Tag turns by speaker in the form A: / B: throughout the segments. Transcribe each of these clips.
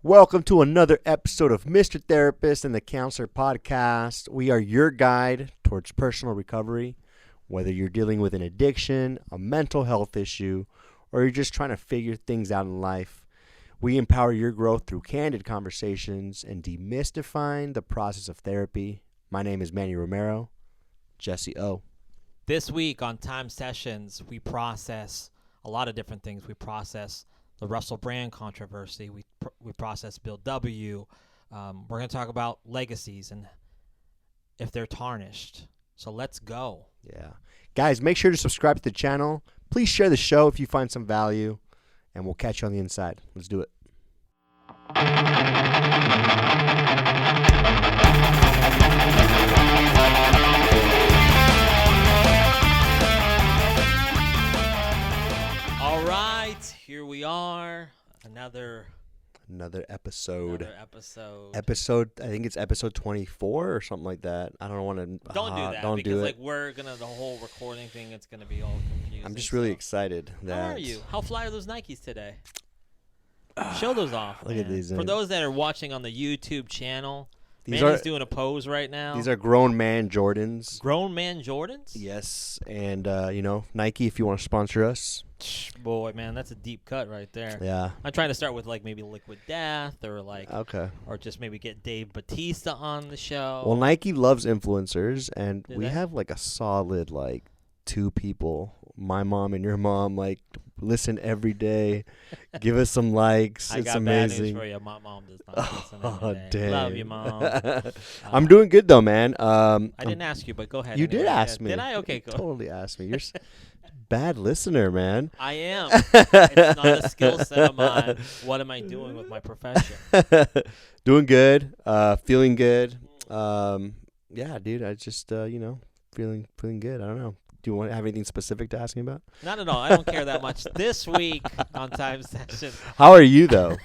A: Welcome to another episode of Mr. Therapist and the Counselor Podcast. We are your guide towards personal recovery, whether you're dealing with an addiction, a mental health issue, or you're just trying to figure things out in life. We empower your growth through candid conversations and demystifying the process of therapy. My name is Manny Romero. Jesse O.
B: This week on Time Sessions, we process a lot of different things. We process the Russell Brand controversy. We process Bill W. We're going to talk about legacies and if they're tarnished. So let's go.
A: Yeah. Guys, make sure to subscribe to the channel. Please share the show if you find some value, and we'll catch you on the inside. Let's do it.
B: All right, here we are. Another
A: episode.
B: Episode,
A: I think it's episode 24 or something like that. I don't want to.
B: Don't do that
A: don't
B: because
A: do it.
B: like we're gonna the whole recording thing. It's gonna be all confusing.
A: I'm just really excited.
B: How are you? How fly are those Nikes today? Show those off.
A: Look at these.
B: For those that are watching on the YouTube channel,
A: These
B: Manny's
A: are
B: doing a pose right now.
A: These are grown man Jordans.
B: Grown man Jordans?
A: Yes, and Nike, if you want to sponsor us.
B: Boy, man, that's a deep cut right there.
A: Yeah.
B: I'm trying to start with like maybe Liquid Death or
A: Okay.
B: or just maybe get Dave Bautista on the show.
A: Well, Nike loves influencers, and
B: Do
A: we
B: they?
A: have like a solid like 2 people, my mom and your mom, like listen every day, give us some likes.
B: I
A: It's
B: got
A: amazing.
B: bad news for you. My mom does not listen
A: Oh,
B: every day.
A: damn.
B: Love you, Mom.
A: I'm doing good though, man.
B: I didn't ask you, but go ahead.
A: You did
B: anyway.
A: ask
B: Yeah.
A: me.
B: Did I? Okay,
A: You
B: go.
A: totally asked me. You're bad listener, man.
B: I am. It's not a skill set of mine. What am I doing with my profession?
A: Doing good. Feeling good. Yeah, dude. I just feeling good. I don't know. Do you want to have anything specific to ask me about?
B: Not at all. I don't care that much. This week on Time Session,
A: How are you though?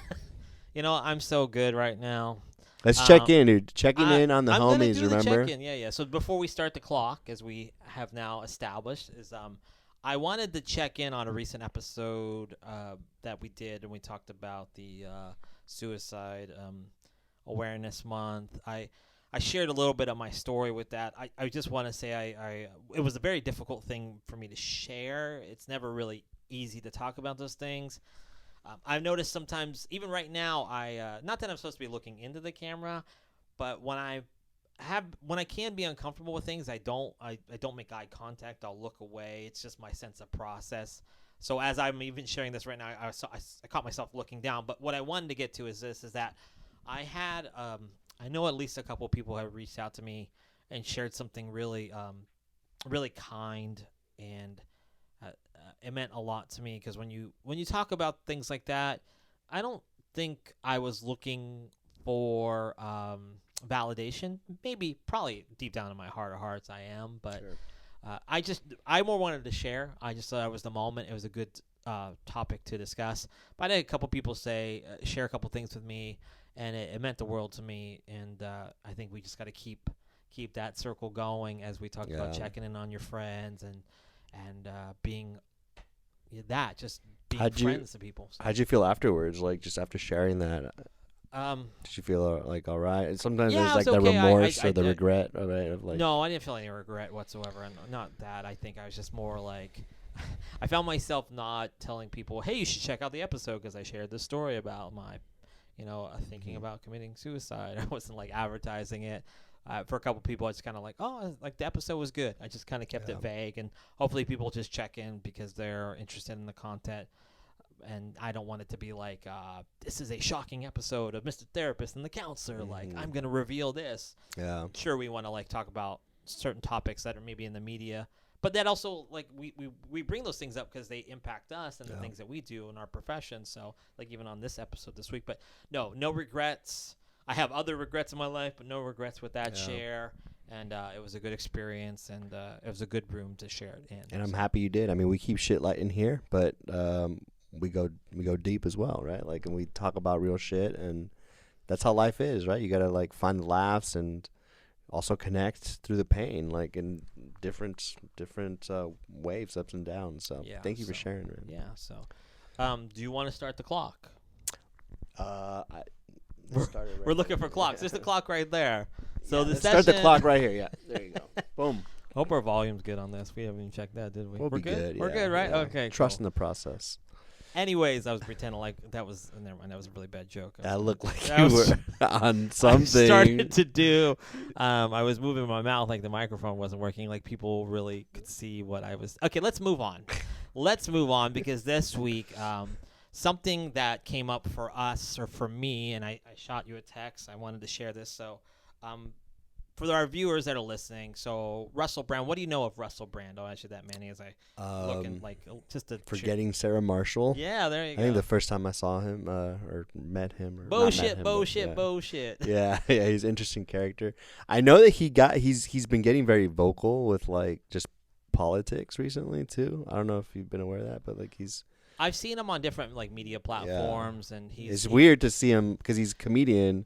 B: I'm so good right now.
A: Let's check in, dude. Checking in on the
B: I'm
A: homies,
B: gonna do
A: remember?
B: The check-in. Yeah. So before we start the clock, as we have now established, is I wanted to check in on a recent episode that we did, and we talked about the suicide awareness month. I shared a little bit of my story with that. I just want to say it was a very difficult thing for me to share. It's never really easy to talk about those things. I've noticed sometimes, even right now, not that I'm supposed to be looking into the camera, but when I can be uncomfortable with things, I don't make eye contact. I'll look away. It's just my sense of process. So as I'm even sharing this right now, I caught myself looking down. But what I wanted to get to is that I had I know at least a couple of people have reached out to me and shared something really really kind, and it meant a lot to me because when you talk about things like that, I don't think I was looking for validation. Maybe, probably deep down in my heart of hearts I am, but sure. I more wanted to share. I just thought it was the moment. It was a good topic to discuss. But I had a couple people share a couple things with me, and it meant the world to me. And I think we just got to keep that circle going as we talk about checking in on your friends and being just being friends to people. So.
A: How'd you feel afterwards? Like just after sharing that? Did you feel like all right? And sometimes there's like the remorse or the regret, right? Of like,
B: no, I didn't feel any regret whatsoever. And not that. I think I was just more like, I found myself not telling people, hey, you should check out the episode because I shared this story about my, thinking about committing suicide. I wasn't like advertising it. For a couple people, it's kind of like, oh, like the episode was good. I just kind of kept it vague, and hopefully people just check in because they're interested in the content. And I don't want it to be like, this is a shocking episode of Mr. Therapist and the Counselor. Mm-hmm. Like, I'm going to reveal this.
A: Yeah.
B: Sure, we want to like talk about certain topics that are maybe in the media, but that also like we bring those things up because they impact us and the things that we do in our profession. So like even on this episode this week, but no regrets. I have other regrets in my life, but no regrets with that share. And it was a good experience, and it was a good room to share it in.
A: And I'm happy you did. I mean, we keep shit light in here, but we go deep as well, right? Like, and we talk about real shit, and that's how life is, right? You gotta like find the laughs and also connect through the pain, like in different waves, ups and downs. So thank you for sharing, man.
B: Yeah. So, do you want to start the clock?
A: Start it right
B: We're looking
A: there.
B: for clocks. There's the clock right there. So
A: Yeah,
B: the
A: let's
B: session.
A: start the clock right here. Yeah, there you go. Boom.
B: Hope our volume's good on this. We haven't even checked that, did we?
A: We'll
B: We're
A: be good.
B: We're
A: yeah,
B: good, right?
A: yeah.
B: Okay.
A: Trust
B: cool.
A: in the process.
B: Anyways, I was pretending like that was. Never mind. That was a really bad joke.
A: That looked like
B: that
A: you
B: was-
A: were on something.
B: I started to do. I was moving my mouth like the microphone wasn't working. Like people really could see what I was. Okay, let's move on. Let's move on because this week, something that came up for us or for me, and I shot you a text. I wanted to share this. So, for our viewers that are listening, so Russell Brand. What do you know of Russell Brand? I'll ask you that, Manny, as I looking like just a
A: Forgetting Sarah Marshall.
B: Yeah, there you go.
A: I think the first time I saw him or met him. Or
B: bullshit,
A: not met him,
B: bullshit,
A: yeah.
B: bullshit.
A: Yeah, yeah, he's an interesting character. I know that he's been getting very vocal with like just politics recently too. I don't know if you've been aware of that, but like
B: I've seen him on different like media platforms, and
A: it's weird to see him because he's a comedian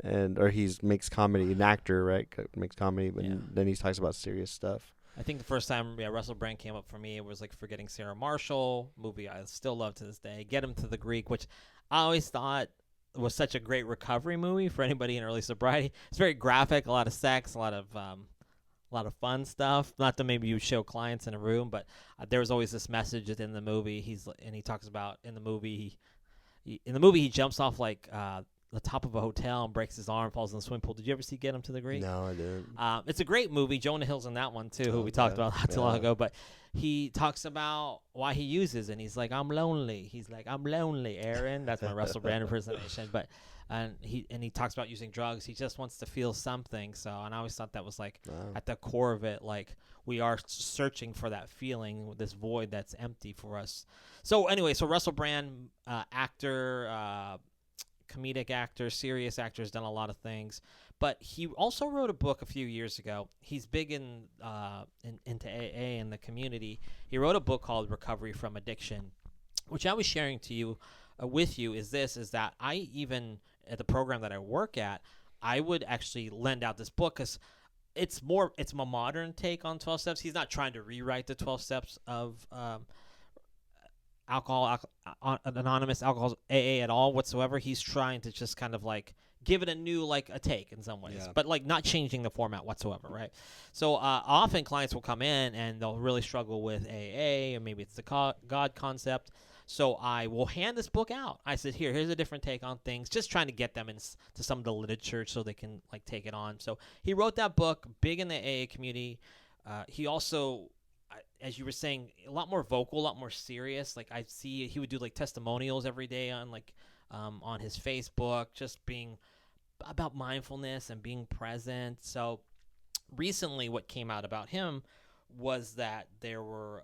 A: or he's makes comedy, an actor, right? Makes comedy, but then he talks about serious stuff.
B: I think the first time Russell Brand came up for me, it was like Forgetting Sarah Marshall, movie I still love to this day. Get Him to the Greek, which I always thought was such a great recovery movie for anybody in early sobriety. It's very graphic, a lot of sex, a lot of fun stuff. Not that maybe you show clients in a room, but there was always this message in the movie. He talks about in the movie he jumps off like the top of a hotel and breaks his arm, falls in the swimming pool. Did you ever see Get Him to the Greek?
A: No, I didn't.
B: It's a great movie. Jonah Hill's in that one too, who we talked about not too long ago. But he talks about why he uses, and he's like, "I'm lonely." He's like, "I'm lonely, Aaron." That's my Russell Brand impersonation. But he talks about using drugs. He just wants to feel something. So, and I always thought that was like at the core of it, like we are searching for that feeling, this void that's empty for us. So anyway, so Russell Brand, actor. Comedic actor, serious actor, has done a lot of things, but he also wrote a book a few years ago. He's big into AA in the community. He wrote a book called Recovery from Addiction, which I was sharing to you with you is that I even at the program that I work at, I would actually lend out this book because it's a modern take on 12 steps. He's not trying to rewrite the 12 steps of Anonymous Alcohol AA at all whatsoever. He's trying to just kind of like give it a new a take in some ways, but like not changing the format whatsoever, right? So often clients will come in and they'll really struggle with AA, or maybe it's the God concept. So I will hand this book out. I said, here's a different take on things, just trying to get them into some of the literature so they can like take it on. So he wrote that book, big in the AA community. He also, as you were saying, a lot more vocal, a lot more serious. Like I see he would do like testimonials every day on his Facebook, just being about mindfulness and being present. So recently what came out about him was that there were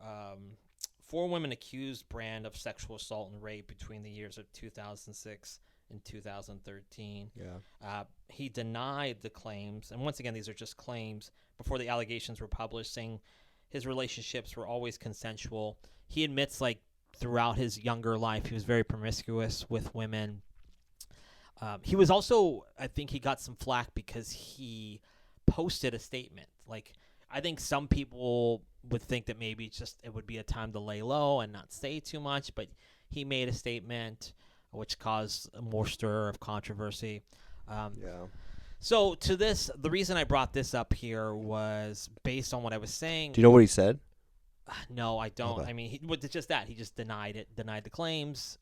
B: 4 women accused Brand of sexual assault and rape between the years of 2006 and 2013. He denied the claims, and once again, these are just claims before the allegations were published, saying his relationships were always consensual. He admits, like, throughout his younger life, he was very promiscuous with women. He was also, I think he got some flack because he posted a statement. Like, I think some people would think that maybe it would be a time to lay low and not say too much, but he made a statement which caused more stir of controversy. So the reason I brought this up here was based on what I was saying.
A: Do you know what he said?
B: No, I don't.
A: Okay.
B: I mean, it's just that he just denied the claims,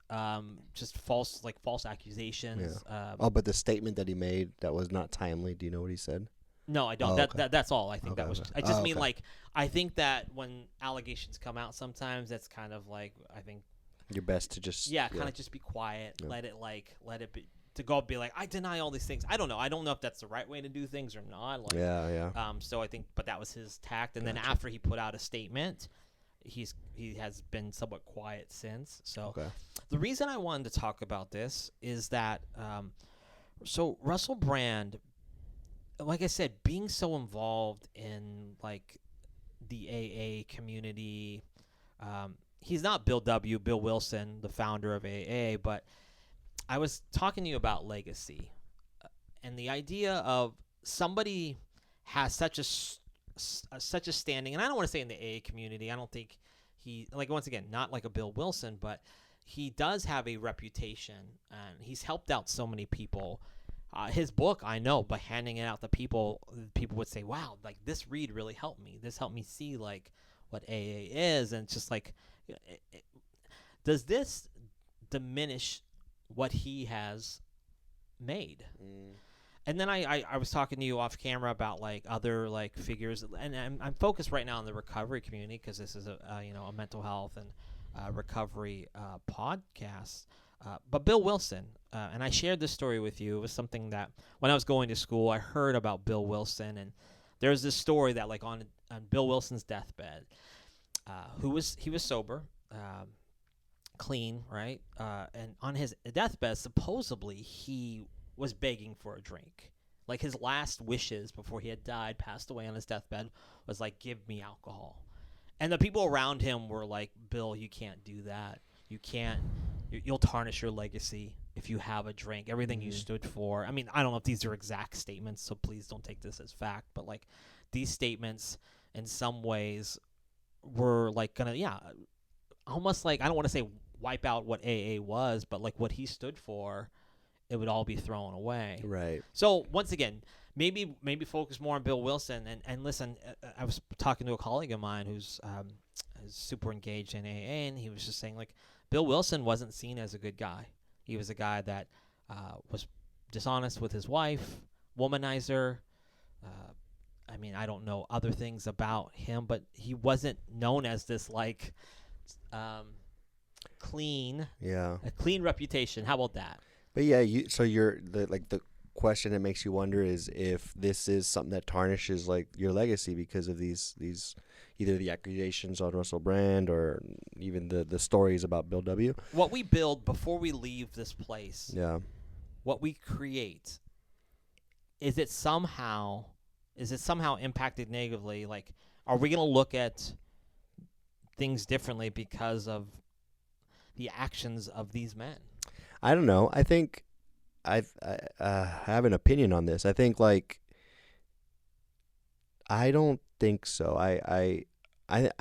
B: just false accusations.
A: Yeah. But the statement that he made that was not timely. Do you know what he said?
B: No, I don't. That's all. I think that was. I just mean
A: okay.
B: like I think that when allegations come out, sometimes that's kind of like I think
A: your best to just
B: kind of just be quiet, let it be. To go be like, I deny all these things. I don't know. I don't know if that's the right way to do things or not. So I think, but that was his tact. And then after he put out a statement, he has been somewhat quiet since. So the reason I wanted to talk about this is that, so Russell Brand, like I said, being so involved in like the AA community, he's not Bill Wilson, the founder of AA, but I was talking to you about legacy, and the idea of somebody has such a standing, and I don't want to say in the AA community. I don't think he, like, once again, not like a Bill Wilson, but he does have a reputation, and he's helped out so many people. his book, I know, by handing it out to people, people would say, "Wow, like this read really helped me. This helped me see like what AA is," and it's just like, does this diminish what he has made? And then I was talking to you off camera about like other like figures, and I'm focused right now on the recovery community because this is a mental health and recovery podcast. But Bill Wilson, and I shared this story with you. It was something that when I was going to school, I heard about Bill Wilson, and there's this story that like on Bill Wilson's deathbed, he was sober. Clean, right? And on his deathbed, supposedly he was begging for a drink. Like his last wishes before he had died, passed away on his deathbed, was like, "Give me alcohol." And the people around him were like, "Bill, you can't do that. You can't. You'll tarnish your legacy if you have a drink. Everything you stood for." I mean, I don't know if these are exact statements, so please don't take this as fact. But like these statements, in some ways, were like gonna, almost like, I don't want to say wipe out what AA was, but like what he stood for, it would all be thrown away.
A: Right.
B: So once again, maybe focus more on Bill Wilson and listen. I was talking to a colleague of mine who's super engaged in AA, and he was just saying like Bill Wilson wasn't seen as a good guy. He was a guy that was dishonest with his wife, womanizer. I mean, I don't know other things about him, but he wasn't known as this like clean, a clean reputation. How about that?
A: But yeah, the question that makes you wonder is if this is something that tarnishes like your legacy because of these either the accusations on Russell Brand or even the stories about Bill W.
B: What we build before we leave this place, what we create, is it somehow impacted negatively? Like, are we going to look at things differently because of the actions of these men?
A: I don't know. I think I have an opinion on this. I think like I don't think so. I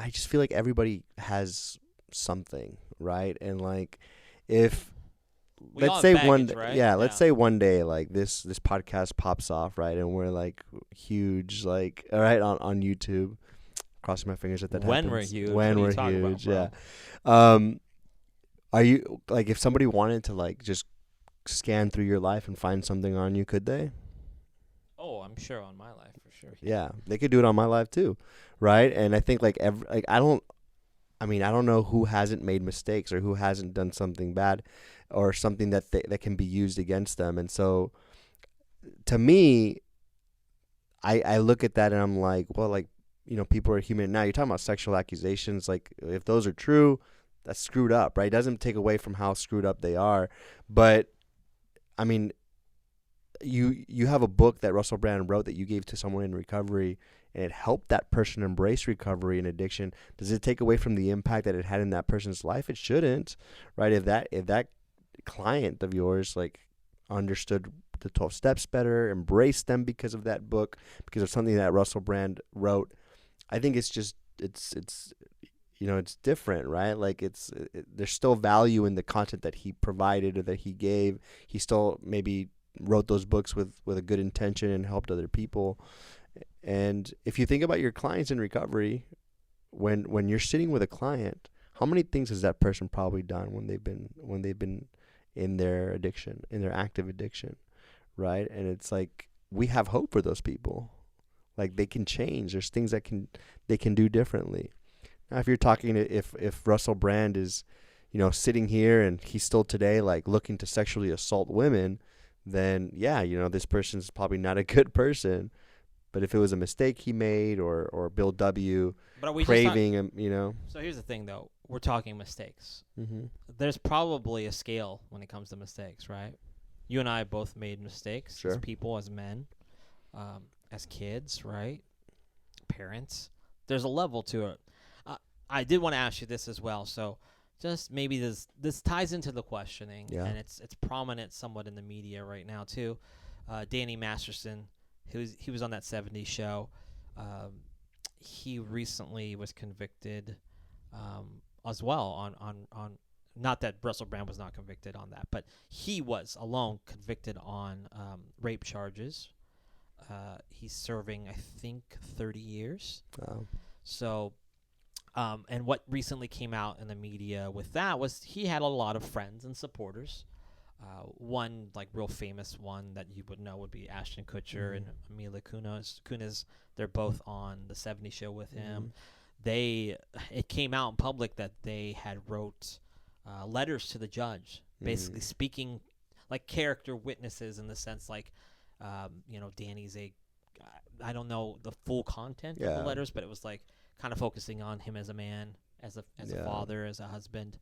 A: just feel like everybody has something, right? And like if let's say
B: baggage, right?
A: let's say one day like this podcast pops off, right, and we're like huge, like all right on YouTube. Crossing my fingers that happens.
B: When we're huge,
A: Are you like if somebody wanted to like just scan through your life and find something on you, could they?
B: Oh, I'm sure on my life for sure.
A: Yeah, they could do it on my life too, right? And I think like I don't know who hasn't made mistakes or who hasn't done something bad or something that that can be used against them. And so to me, I look at that and I'm like, well, like, people are human. Now you're talking about sexual accusations. Like if those are true, that's screwed up, right? It doesn't take away from how screwed up they are. But I mean, you have a book that Russell Brand wrote that you gave to someone in recovery, and it helped that person embrace recovery and addiction. Does it take away from the impact that it had in that person's life? It shouldn't, right? If that client of yours like understood the 12 steps better, embraced them because of that book, because of something that Russell Brand wrote, I think it's just it's different, right? Like there's still value in the content that he provided or that he gave. He still maybe wrote those books with a good intention and helped other people. And if you think about your clients in recovery, when you're sitting with a client, how many things has that person probably done when they've been in their addiction, in their active addiction, right? And it's like we have hope for those people. Like they can change. There's things that they can do differently. Now, if you're talking to if Russell Brand is, sitting here and he's still today like looking to sexually assault women, then yeah, this person's probably not a good person. But if it was a mistake he made or Bill W. craving him,
B: So here's the thing, though. We're talking mistakes.
A: Mm-hmm.
B: There's probably a scale when it comes to mistakes, right? You and I both made mistakes as people, as men, as kids, right? Parents. There's a level to it. I did want to ask you this as well. So just maybe this ties into the questioning, and it's prominent somewhat in the media right now too. Danny Masterson, he was on that 70s show. He recently was convicted as well on not that Russell Brand was not convicted on that, but he was alone convicted on rape charges. He's serving, I think, 30 years.
A: Wow.
B: So, and what recently came out in the media with that was he had a lot of friends and supporters. One like real famous one that you would know would be Ashton Kutcher and Mila Kunis. They're both on the 70 Show with him. It came out in public that they had wrote letters to the judge, basically speaking like character witnesses in the sense like, Danny's I don't know the full content of the letters, but it was like kind of focusing on him as a man, as a father, as a husband.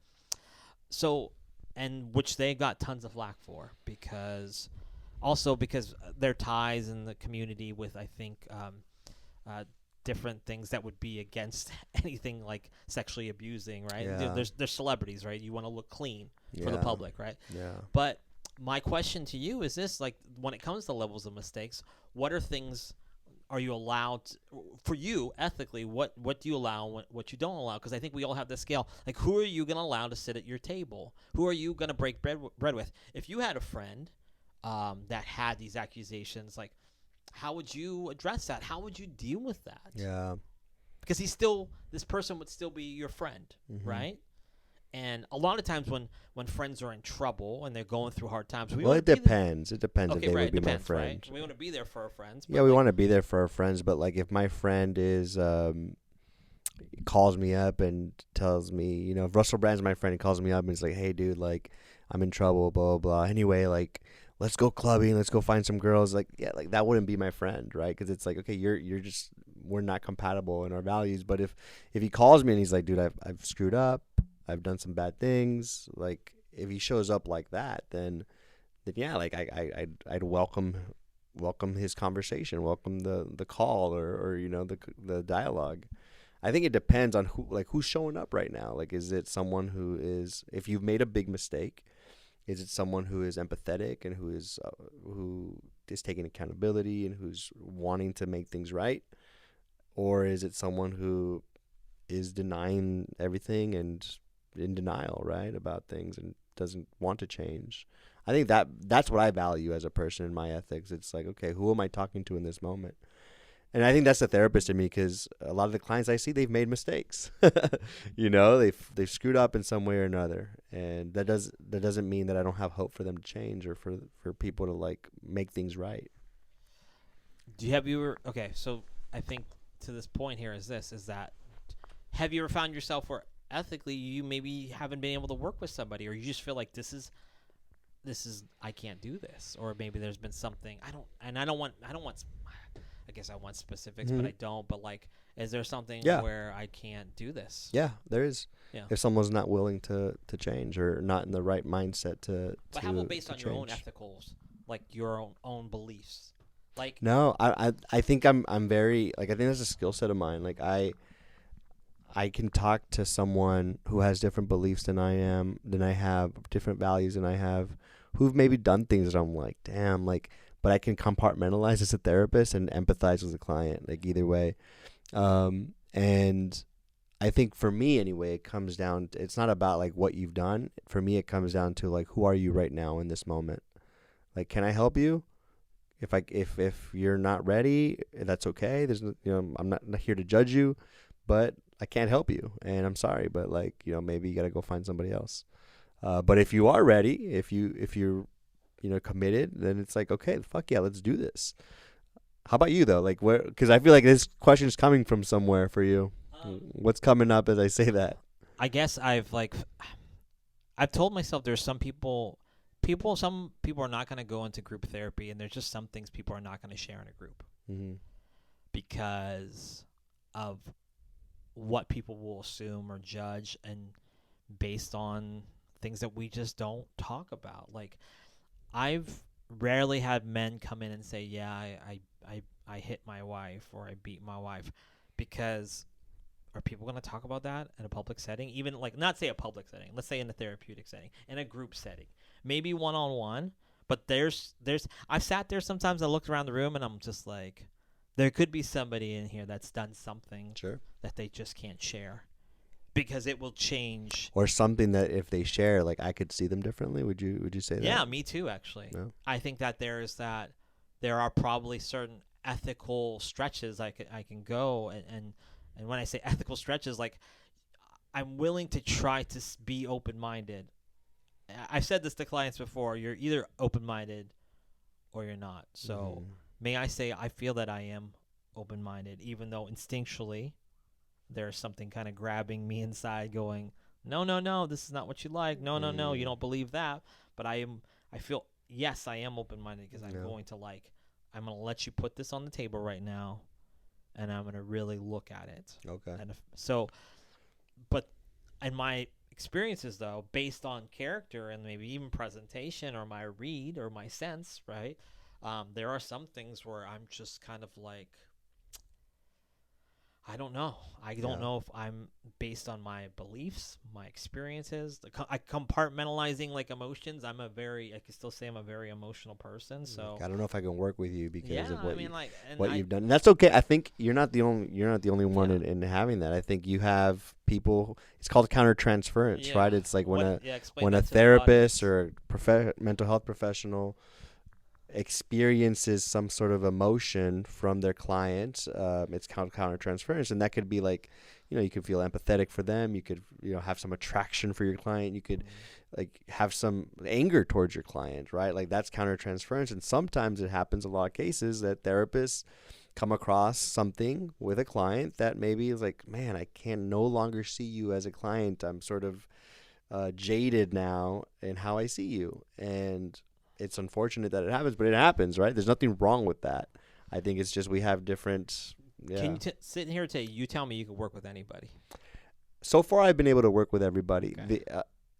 B: So, and which they got tons of flack for because their ties in the community with, I think, different things that would be against anything like sexually abusing, right?
A: Yeah.
B: There's celebrities, right? You want to look clean for the public, right?
A: Yeah.
B: But my question to you is this, like, when it comes to levels of mistakes, what are things are you allowed for you ethically, what do you allow and what you don't allow? Because I think we all have this scale. Like, who are you going to allow to sit at your table? Who are you going to break bread with? If you had a friend that had these accusations, like, how would you address that? How would you deal with that?
A: Yeah.
B: Because this person would still be your friend, right? And a lot of times when friends are in trouble and they're going through hard times,
A: it depends. It depends if they would be my friend.
B: Right? We want to be there for our friends.
A: Yeah, we want to be there for our friends, but like if my friend is calls me up and tells me, if Russell Brand's my friend, he calls me up and he's like, "Hey, dude, like I'm in trouble, blah blah blah. Anyway, like let's go clubbing, let's go find some girls." Like, yeah, like that wouldn't be my friend, right? Because it's like, okay, you're just we're not compatible in our values. But if he calls me and he's like, "Dude, I've screwed up. I've done some bad things," like if he shows up like that, then yeah, like I'd welcome his conversation, welcome the call or the dialogue. I think it depends on who's showing up right now. Like, is it someone who is, if you've made a big mistake, is it someone who is empathetic and who is taking accountability and who's wanting to make things right, or is it someone who is denying everything and in denial, right, about things and doesn't want to change? I think that's what I value as a person in my ethics. It's like, okay, who am I talking to in this moment? And I think that's the therapist in me, because a lot of the clients I see, they've made mistakes. They've screwed up in some way or another, and that doesn't mean that I don't have hope for them to change or for people to like make things right.
B: Okay, so I think to this point here is that have you ever found yourself where ethically you maybe haven't been able to work with somebody, or you just feel like this is I can't do this, or maybe there's been something I guess I want specifics, but I don't, but like, is there something where I can't do this?
A: Yeah, there is.
B: Yeah.
A: If someone's not willing to change or not in the right mindset to
B: But how about based on
A: change.
B: your own ethicals, like your own beliefs? Like,
A: no, I think I'm very, like, I think that's a skill set of mine. Like I can talk to someone who has different beliefs than I have, different values than I have, who've maybe done things that I'm like, damn, like, but I can compartmentalize as a therapist and empathize with the client, like either way. And I think for me anyway, it comes down to, it's not about like what you've done. For me, it comes down to like, who are you right now in this moment? Like, can I help you? If you're not ready, that's okay. There's I'm not here to judge you, but I can't help you, and I'm sorry, but like, maybe you got to go find somebody else. But if you are ready, if you're committed, then it's like, okay, fuck yeah, let's do this. How about you though? Like, where? Because I feel like this question is coming from somewhere for you. What's coming up as I say that?
B: I guess I've told myself there's some people are not going to go into group therapy, and there's just some things people are not going to share in a group because of what people will assume or judge, and based on things that we just don't talk about. Like, I've rarely had men come in and say, yeah, I hit my wife or I beat my wife, because are people going to talk about that in a public setting? Even like, not say a public setting, let's say in a therapeutic setting, in a group setting, maybe one-on-one. But there's I've sat there sometimes, I looked around the room and I'm just like, there could be somebody in here that's done something
A: Sure.
B: that they just can't share. because it will change.
A: Or something that if they share, like I could see them differently. Would you say that?
B: Yeah, me too. Actually,
A: No?
B: I think that there are probably certain ethical stretches I can go, and when I say ethical stretches, like I'm willing to try to be open minded. I've said this to clients before. You're either open minded or you're not. So may I say I feel that I am open minded, even though instinctually there's something kind of grabbing me inside going, no, no, no, this is not what you like. No, no, no, you don't believe that. But I feel, yes, I am open-minded because I'm going to I'm going to let you put this on the table right now and I'm going to really look at it.
A: Okay.
B: And but in my experiences though, based on character and maybe even presentation or my read or my sense, right? There are some things where I'm just kind of like, I don't know. I don't know if I'm based on my beliefs, my experiences, I compartmentalizing like emotions. I can still say I'm a very emotional person. So
A: I don't know if I can work with you because of what you've done. And that's okay. I think you're not the only one in having that. I think you have people. It's called countertransference, right? It's like when a therapist or a mental health professional experiences some sort of emotion from their client, it's called countertransference, and that could be like, you could feel empathetic for them, you could have some attraction for your client, you could like have some anger towards your client, right? Like that's countertransference. And sometimes it happens, a lot of cases, that therapists come across something with a client that maybe is like, man, I can no longer see you as a client, I'm sort of jaded now in how I see you. And it's unfortunate that it happens, but it happens, right? There's nothing wrong with that. I think it's just we have different. Yeah.
B: Can you sit here today? You tell me you can work with anybody.
A: So far, I've been able to work with everybody.
B: Okay.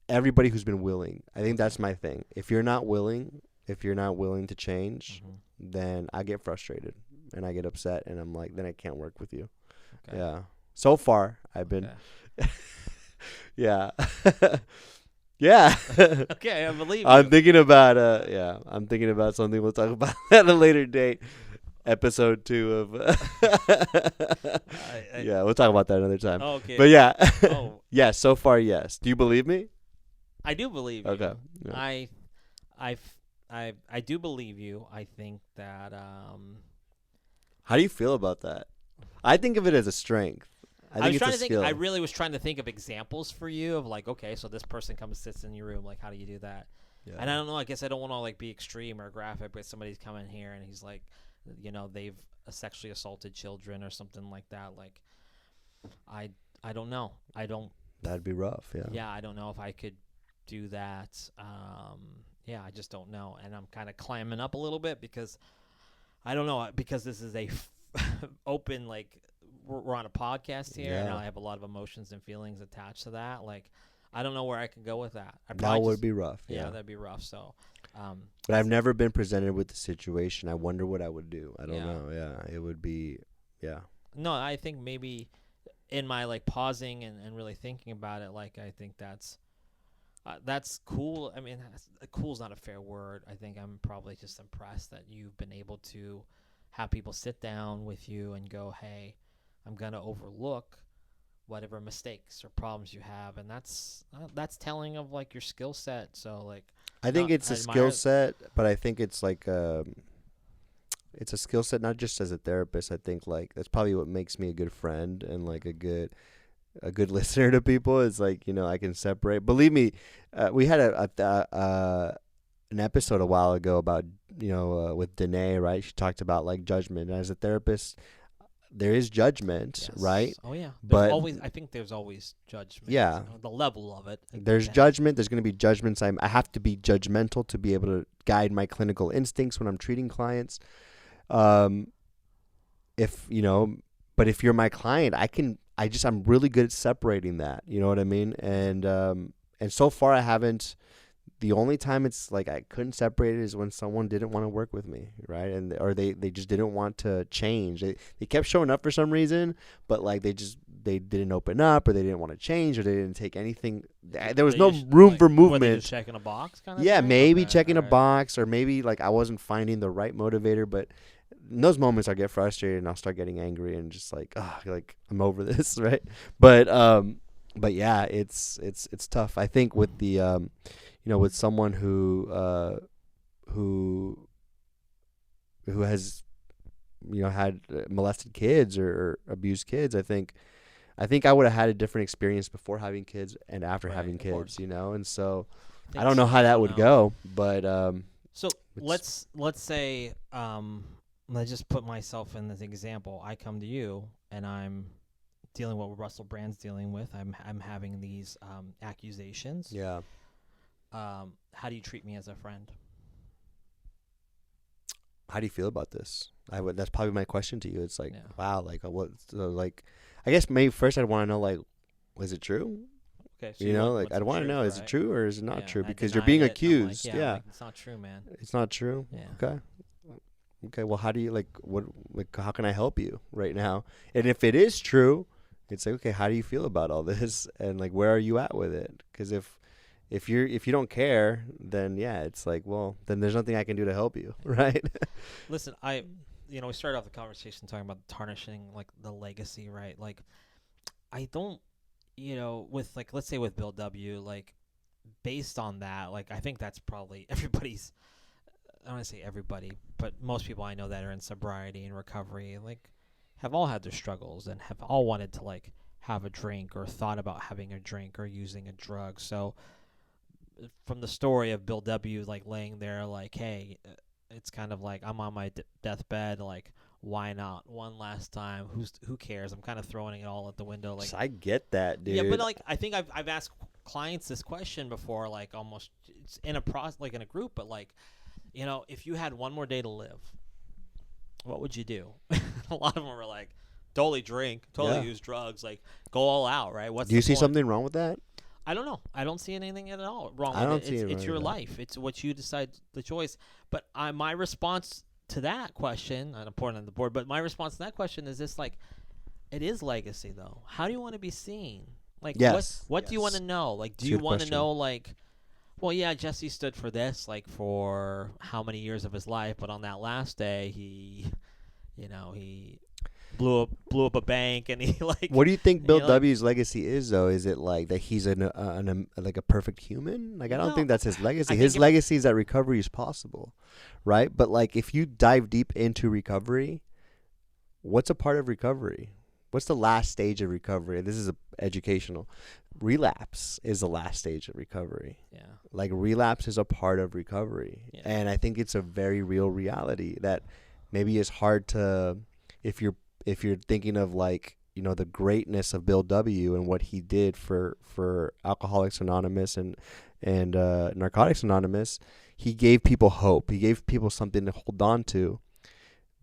A: Everybody who's been willing. I think that's my thing. If you're not willing to change, then I get frustrated and I get upset, and I'm like, then I can't work with you. Okay. Yeah. So far, I've been. Okay. Yeah. Yeah.
B: Okay, I believe you.
A: I'm thinking about I'm thinking about something we'll talk about at a later date. Episode 2 of yeah, we'll talk about that another time.
B: Okay.
A: But yeah. Yes, so far yes. Do you believe me?
B: I do believe you.
A: Okay. Yeah.
B: I do believe you. I think that
A: How do you feel about that? I think of it as a strength. I was trying to think.
B: I really was trying to think of examples for you of like, okay, so this person comes and sits in your room. Like, how do you do that? Yeah. And I don't know. I guess I don't want to like be extreme or graphic, but somebody's coming here and he's like, they've sexually assaulted children or something like that. Like, I don't know.
A: That'd be rough. Yeah.
B: Yeah, I don't know if I could do that. Yeah, I just don't know, and I'm kind of climbing up a little bit because I don't know, because this is a open, like, we're on a podcast here, and I have a lot of emotions and feelings attached to that. Like, I don't know where I can go with that.
A: That would be rough.
B: Yeah, that'd be rough. So,
A: but I've never been presented with the situation. I wonder what I would do. I don't know. Yeah, it would be. Yeah.
B: No, I think maybe in my like pausing and really thinking about it, like I think that's cool. I mean, cool is not a fair word. I think I'm probably just impressed that you've been able to have people sit down with you and go, hey, I'm going to overlook whatever mistakes or problems you have. And that's telling of like your skill set. So like,
A: I think it's a skill set, but I think it's like, it's a skill set, not just as a therapist. I think like that's probably what makes me a good friend and like a good listener to people is like, I can separate. Believe me, we had an episode a while ago about, with Danae, right? She talked about like judgment. And as a therapist, there is judgment, right?
B: Oh yeah. I think there's always judgment.
A: Yeah.
B: The level of it.
A: There's judgment. There's going to be judgments. I have to be judgmental to be able to guide my clinical instincts when I'm treating clients. But if you're my client, I'm really good at separating that. You know what I mean? And so far I haven't. The only time it's like I couldn't separate it is when someone didn't want to work with me, right? Or they just didn't want to change. They kept showing up for some reason, but like they didn't open up, or they didn't want to change, or they didn't take anything. There was no room for movement.
B: Were they just checking a box kind of
A: thing? Maybe
B: okay,
A: checking a box, or maybe like I wasn't finding the right motivator. But in those moments I get frustrated and I'll start getting angry and just like, like I'm over this, right? But but yeah, it's tough. I think with the with someone who has had molested kids or abused kids, I think I would have had a different experience before having kids and after
B: Right,
A: having
B: of course.
A: kids, and so I
B: Think
A: don't know
B: so.
A: how
B: I
A: that
B: don't
A: would
B: know.
A: go, but
B: So
A: it's
B: let's say let's just put myself in this example. I come to you and I'm dealing with what Russell Brand's dealing with. I'm having these accusations.
A: yeah.
B: How do you treat me as a friend?
A: How do you feel about this? That's probably my question to you. It's like,
B: Yeah.
A: wow, like what, so like, I guess maybe first I'd want to know, like, is it true?
B: Okay, so you want
A: Like
B: what's
A: I'd
B: the
A: want to
B: truth,
A: know, is it
B: right?
A: true or is it not
B: Yeah,
A: true?
B: and I
A: Because you're
B: denied
A: being
B: it. I'm like,
A: accused.
B: yeah,
A: Yeah,
B: like it's not true, man.
A: it's not true.
B: Yeah.
A: Okay. Okay. Well, how do you how can I help you right now? And if it is true, it's like, okay, how do you feel about all this? And like, where are you at with it? Because if you don't care, then yeah, it's like, well, then there's nothing I can do to help you, right?
B: Listen, we started off the conversation talking about tarnishing, like the legacy, right? Like, I don't, with like, let's say with Bill W, like, based on that, like, I think that's probably everybody's. I don't want to say everybody, but most people I know that are in sobriety and recovery, like, have all had their struggles and have all wanted to like have a drink or thought about having a drink or using a drug. So from the story of Bill W, like laying there, like, hey, it's kind of like I'm on my deathbed, like, why not one last time? Who cares? I'm kind of throwing it all at the window, like,
A: I get that, dude.
B: yeah. But like, I think I've asked clients this question before, like almost it's in a process, like in a group, but like, if you had one more day to live, what would you do? A lot of them were like, totally drink, totally
A: Yeah.
B: use drugs, like go all out, right? What's
A: Do you
B: the
A: see
B: point?
A: something wrong with that?
B: I don't know. I don't see anything at all wrong
A: I
B: with
A: don't
B: it.
A: see it
B: It's
A: wrong
B: your
A: with that.
B: life. It's what you decide, the choice. But my response to that question, I'm pouring on the board, but my response to that question is this: like, it is legacy, though. How do you want to be seen? Like,
A: Yes.
B: what do you want to know? Like, do
A: It's a
B: you
A: good
B: want to
A: question.
B: know, like, well, yeah, Jesse stood for this, like, for how many years of his life, but on that last day, he blew up a bank, and he like,
A: What do you think Bill
B: like,
A: W's legacy is, though? Is it like that he's like a perfect human? Like, I don't
B: no,
A: think that's his legacy.
B: I
A: His
B: think
A: legacy is that recovery is possible, right? But like, if you dive deep into recovery, what's a part of recovery? What's the last stage of recovery? This is educational. Relapse is the last stage of recovery.
B: yeah,
A: Like, relapse is a part of recovery,
B: yeah.
A: and I think it's a very real reality that maybe is hard to, if you're thinking of, like, the greatness of Bill W and what he did for Alcoholics Anonymous and Narcotics Anonymous. He gave people hope. He gave people something to hold on to.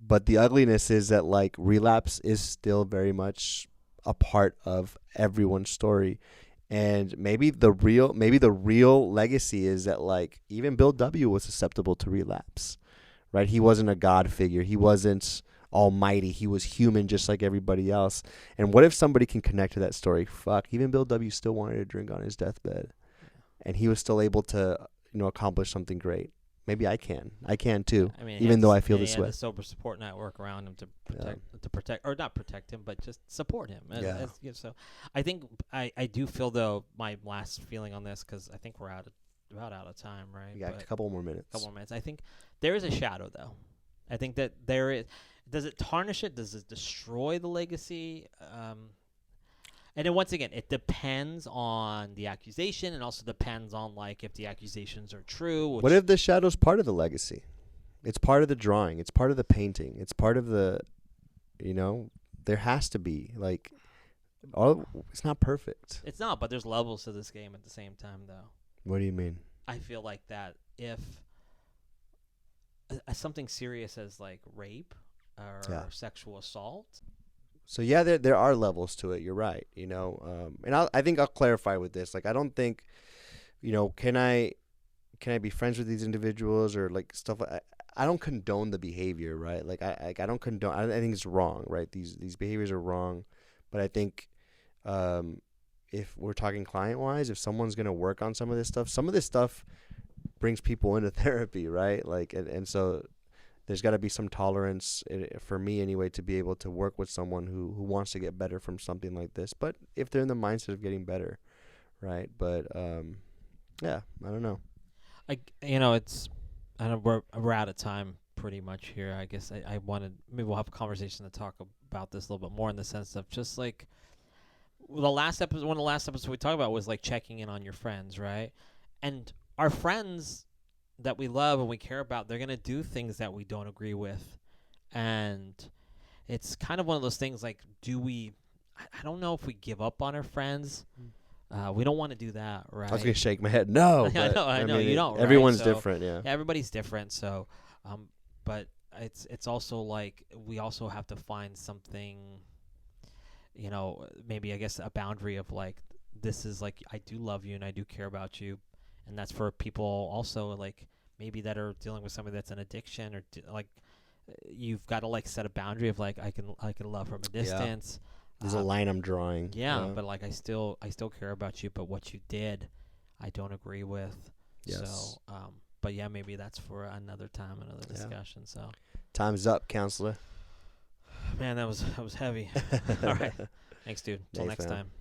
A: But the ugliness is that, like, relapse is still very much a part of everyone's story. And maybe the real legacy is that, like, even Bill W was susceptible to relapse, right? He wasn't a god figure. He wasn't almighty. He was human just like everybody else. And what if somebody can connect to that story? Fuck, even Bill W still wanted to drink on his deathbed, and he was still able to, accomplish something great. Maybe I can. I can too.
B: I mean,
A: Even though I feel
B: he
A: this
B: had
A: way.
B: the sober support network around him to protect, or not protect him, but just support him.
A: Yeah.
B: So, I think I do feel, though, my last feeling on this, because I think we're about out of time, right?
A: We got
B: But
A: a couple more minutes.
B: couple more minutes. I think there is a shadow, though. I think that there is. Does it tarnish it? Does it destroy the legacy? And then once again, it depends on the accusation, and also depends on, like, if the accusations are true.
A: What if the shadow's part of the legacy? It's part of the drawing. It's part of the painting. It's part of the, there has to be, like, it's not perfect.
B: It's not, but there's levels to this game at the same time, though.
A: What do you mean?
B: I feel like that if something serious as, like, rape or sexual assault.
A: So yeah, there are levels to it. You're right. And I think I'll clarify with this. Like, I don't think, can I be friends with these individuals or, like, stuff like. I don't condone the behavior, right? Like, I don't condone. I think it's wrong, right? These behaviors are wrong, but I think, if we're talking client wise, if someone's gonna work on some of this stuff brings people into therapy, right? Like, and so there's got to be some tolerance for me anyway to be able to work with someone who wants to get better from something like this. But if they're in the mindset of getting better, right? But yeah, I don't know.
B: It's I know we're out of time pretty much here. I guess I wanted maybe we'll have a conversation to talk about this a little bit more in the sense of just like one of the last episodes we talked about was like checking in on your friends, right? And our friends that we love and we care about, they're gonna do things that we don't agree with, and it's kind of one of those things like, do we? I don't know if we give up on our friends. We don't want to do that, right?
A: I was gonna shake my head. No,
B: I
A: but,
B: know.
A: mean,
B: You don't. Right?
A: Everyone's
B: So,
A: different. Yeah.
B: everybody's different. So, but it's also like we also have to find something. Maybe I guess a boundary of like, this is like, I do love you and I do care about you, and that's for people also like maybe that are dealing with somebody that's an addiction or like you've got to like set a boundary of like I can love from a distance.
A: There's a line I'm drawing.
B: Yeah, but like I still care about you, but what you did, I don't agree with.
A: Yes.
B: So, but yeah, maybe that's for another time, another discussion. So,
A: time's up, counselor.
B: man, that was heavy. All right, thanks, dude. Till
A: Thanks,
B: next
A: man.
B: time.